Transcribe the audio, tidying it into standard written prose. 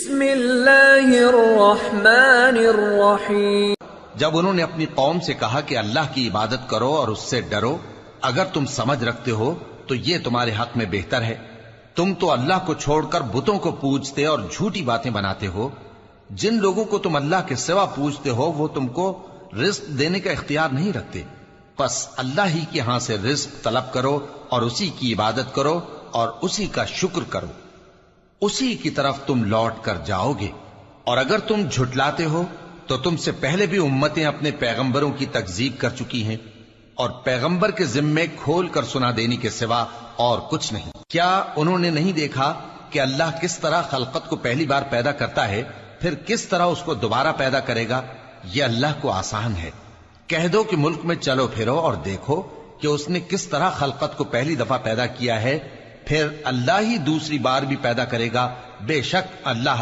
بسم اللہ الرحمن الرحیم۔ جب انہوں نے اپنی قوم سے کہا کہ اللہ کی عبادت کرو اور اس سے ڈرو، اگر تم سمجھ رکھتے ہو تو یہ تمہارے حق میں بہتر ہے۔ تم تو اللہ کو چھوڑ کر بتوں کو پوجتے اور جھوٹی باتیں بناتے ہو۔ جن لوگوں کو تم اللہ کے سوا پوجتے ہو وہ تم کو رزق دینے کا اختیار نہیں رکھتے، پس اللہ ہی کے ہاں سے رزق طلب کرو اور اسی کی عبادت کرو اور اسی کا شکر کرو، اسی کی طرف تم لوٹ کر جاؤ گے۔ اور اگر تم جھٹلاتے ہو تو تم سے پہلے بھی امتیں اپنے پیغمبروں کی تکذیب کر چکی ہیں، اور پیغمبر کے ذمے کھول کر سنا دینے کے سوا اور کچھ نہیں۔ کیا انہوں نے نہیں دیکھا کہ اللہ کس طرح خلقت کو پہلی بار پیدا کرتا ہے، پھر کس طرح اس کو دوبارہ پیدا کرے گا؟ یہ اللہ کو آسان ہے۔ کہہ دو کہ ملک میں چلو پھرو اور دیکھو کہ اس نے کس طرح خلقت کو پہلی دفعہ پیدا کیا ہے، پھر اللہ ہی دوسری بار بھی پیدا کرے گا۔ بے شک اللہ